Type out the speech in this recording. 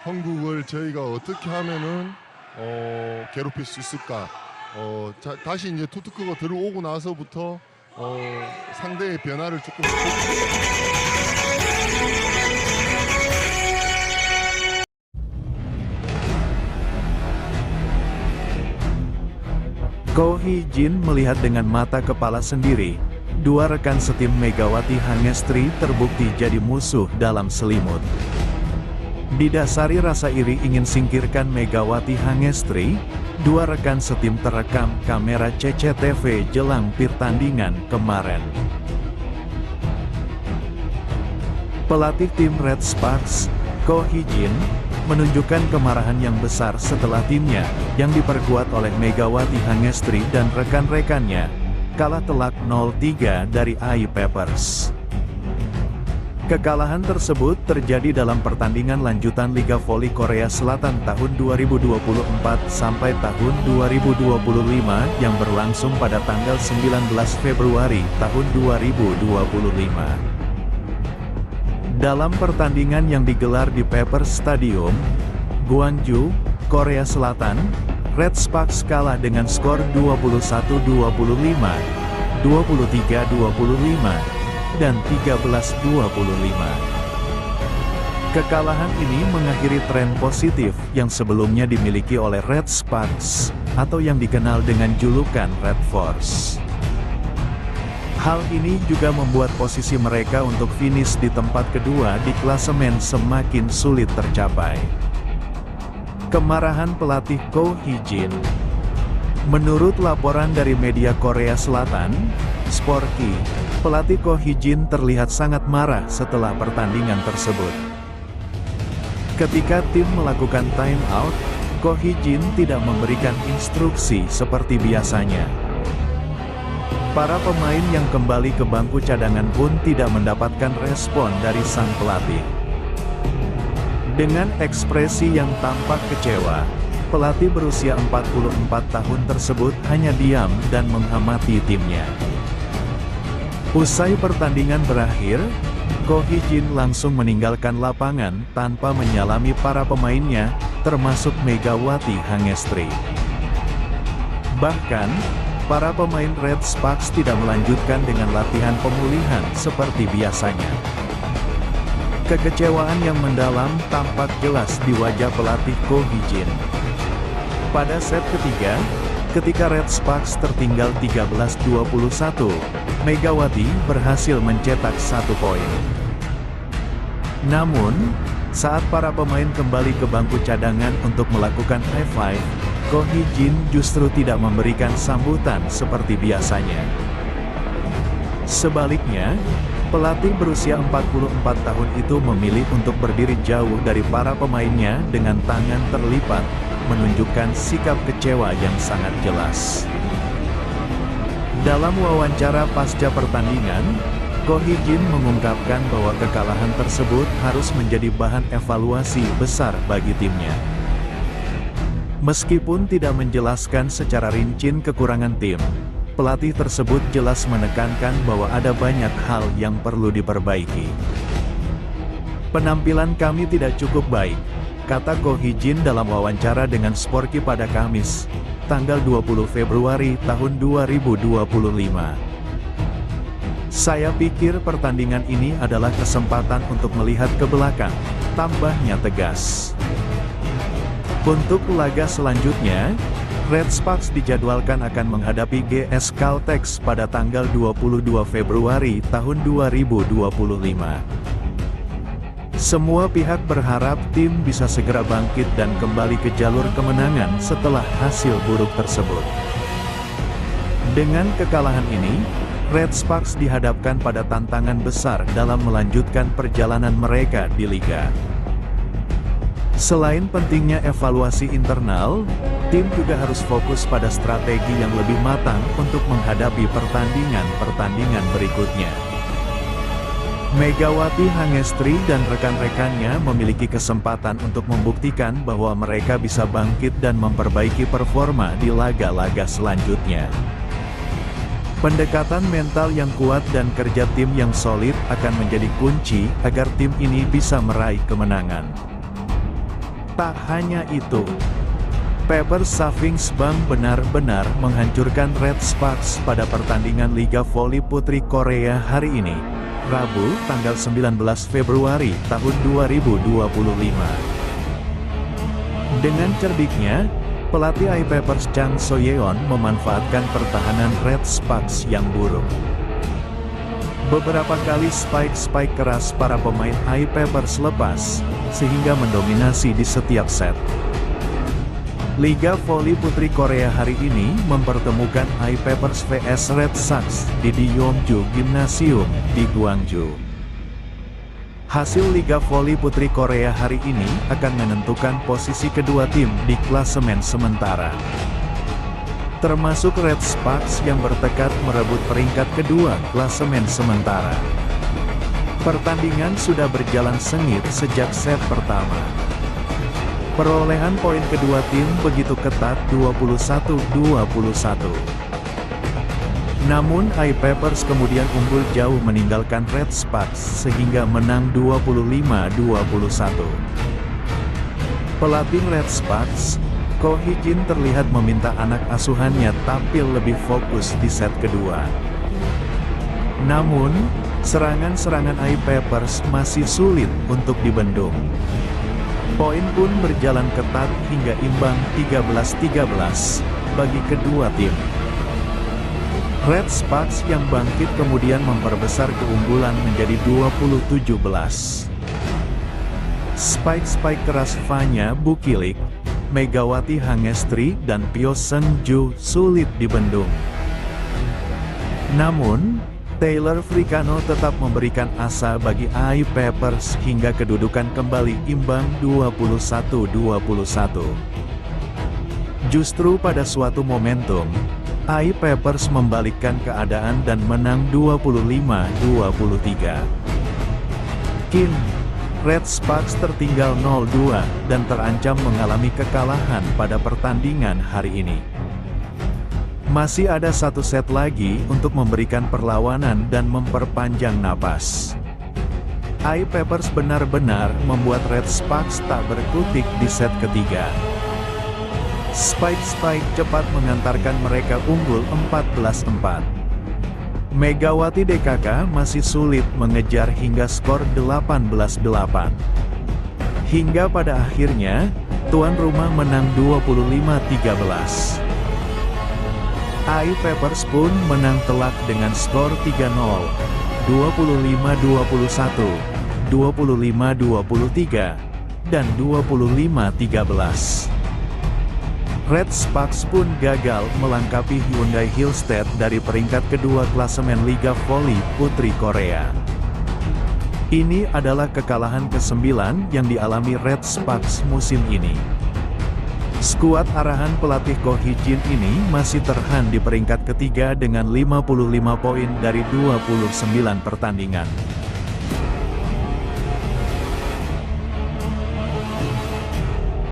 한국을 저희가 어떻게 하면은 괴롭힐 수 있을까? 다시 이제 투트크가 들어오고 나서부터 상대의 변화를 조금 Ko Hee-jin melihat dengan mata kepala sendiri, dua rekan setim Megawati Hangestri terbukti jadi musuh dalam selimut. Didasari rasa iri ingin singkirkan Megawati Hangestri, dua rekan setim terekam kamera CCTV jelang pertandingan kemarin. Pelatih tim Red Sparks, Ko Hee-jin, menunjukkan kemarahan yang besar setelah timnya, yang diperkuat oleh Megawati Hangestri dan rekan-rekannya, kalah telak 0-3 dari AI Papers. Kekalahan tersebut terjadi dalam pertandingan lanjutan Liga Voli Korea Selatan tahun 2024 sampai tahun 2025 yang berlangsung pada tanggal 19 Februari tahun 2025. Dalam pertandingan yang digelar di Papers Stadium, Gwangju, Korea Selatan, Red Sparks kalah dengan skor 21-25, 23-25, dan 13-25. Kekalahan ini mengakhiri tren positif yang sebelumnya dimiliki oleh Red Sparks, atau yang dikenal dengan julukan Red Force. Hal ini juga membuat posisi mereka untuk finish di tempat kedua di klasemen semakin sulit tercapai. Kemarahan pelatih Ko Hee-jin. Menurut laporan dari media Korea Selatan, Sporky, pelatih Ko Hee-jin terlihat sangat marah setelah pertandingan tersebut. Ketika tim melakukan time out, Ko Hee-jin tidak memberikan instruksi seperti biasanya. Para pemain yang kembali ke bangku cadangan pun tidak mendapatkan respon dari sang pelatih. Dengan ekspresi yang tampak kecewa, pelatih berusia 44 tahun tersebut hanya diam dan mengamati timnya. Usai pertandingan berakhir, Ko Hee-jin langsung meninggalkan lapangan tanpa menyalami para pemainnya, termasuk Megawati Hangestri. Bahkan, para pemain Red Sparks tidak melanjutkan dengan latihan pemulihan seperti biasanya. Kekecewaan yang mendalam tampak jelas di wajah pelatih Ko Hee-jin. Pada set ketiga, ketika Red Sparks tertinggal 13-21, Megawati berhasil mencetak 1 poin. Namun, saat para pemain kembali ke bangku cadangan untuk melakukan high five, Ko Hee-jin justru tidak memberikan sambutan seperti biasanya. Sebaliknya, pelatih berusia 44 tahun itu memilih untuk berdiri jauh dari para pemainnya dengan tangan terlipat, menunjukkan sikap kecewa yang sangat jelas. Dalam wawancara pasca pertandingan, Ko Hee-jin mengungkapkan bahwa kekalahan tersebut harus menjadi bahan evaluasi besar bagi timnya. Meskipun tidak menjelaskan secara rinci kekurangan tim, pelatih tersebut jelas menekankan bahwa ada banyak hal yang perlu diperbaiki. Penampilan kami tidak cukup baik, kata Ko Hee-jin dalam wawancara dengan Sporky pada Kamis, tanggal 20 Februari tahun 2025. Saya pikir pertandingan ini adalah kesempatan untuk melihat ke belakang, tambahnya tegas. Untuk laga selanjutnya, Red Sparks dijadwalkan akan menghadapi GS Caltex pada tanggal 22 Februari tahun 2025. Semua pihak berharap tim bisa segera bangkit dan kembali ke jalur kemenangan setelah hasil buruk tersebut. Dengan kekalahan ini, Red Sparks dihadapkan pada tantangan besar dalam melanjutkan perjalanan mereka di Liga. Selain pentingnya evaluasi internal, tim juga harus fokus pada strategi yang lebih matang untuk menghadapi pertandingan-pertandingan berikutnya. Megawati Hangestri dan rekan-rekannya memiliki kesempatan untuk membuktikan bahwa mereka bisa bangkit dan memperbaiki performa di laga-laga selanjutnya. Pendekatan mental yang kuat dan kerja tim yang solid akan menjadi kunci agar tim ini bisa meraih kemenangan. Tak hanya itu, Pepper Savings Bank benar-benar menghancurkan Red Sparks pada pertandingan Liga Voli Putri Korea hari ini, Rabu, tanggal 19 Februari tahun 2025. Dengan cerdiknya, pelatih I-Peppers Chang So-yeon memanfaatkan pertahanan Red Sparks yang buruk. Beberapa kali spike keras para pemain I-Peppers lepas, sehingga mendominasi di setiap set. Liga Voli Putri Korea hari ini mempertemukan I-Peppers vs Red Sox di Yeongju Gymnasium di Gwangju. Hasil Liga Voli Putri Korea hari ini akan menentukan posisi kedua tim di klasemen sementara. Termasuk Red Sparks yang bertekad merebut peringkat kedua klasemen sementara. Pertandingan sudah berjalan sengit sejak set pertama. Perolehan poin kedua tim begitu ketat 21-21. Namun I-Peppers kemudian unggul jauh meninggalkan Red Sparks sehingga menang 25-21. Pelatih Red Sparks, Ko Hee-jin terlihat meminta anak asuhannya tampil lebih fokus di set kedua. Namun, serangan-serangan I-Peppers masih sulit untuk dibendung. Poin pun berjalan ketat hingga imbang 13-13 bagi kedua tim. Red Sparks yang bangkit kemudian memperbesar keunggulan menjadi 20-17. Spike keras Fanya Bukilik, Megawati Hangestri dan Pyo Seung-ju sulit dibendung. Namun, Taylor Fricano tetap memberikan asa bagi I-Peppers hingga kedudukan kembali imbang 21-21. Justru pada suatu momentum, I-Peppers membalikkan keadaan dan menang 25-23. Kini, Red Sparks tertinggal 0-2 dan terancam mengalami kekalahan pada pertandingan hari ini. Masih ada satu set lagi untuk memberikan perlawanan dan memperpanjang napas. I-Peppers benar-benar membuat Red Sparks tak berkutik di set ketiga. Spike cepat mengantarkan mereka unggul 14-4. Megawati DKK masih sulit mengejar hingga skor 18-8. Hingga pada akhirnya, tuan rumah menang 25-13. I-Peppers pun menang telak dengan skor 3-0, 25-21, 25-23, dan 25-13. Red Sparks pun gagal melangkapi Hyundai Hillstead dari peringkat kedua klasemen Liga Voli Putri Korea. Ini adalah kekalahan ke-9 yang dialami Red Sparks musim ini. Skuad arahan pelatih Ko Hee-jin ini masih terhan di peringkat ketiga dengan 55 poin dari 29 pertandingan.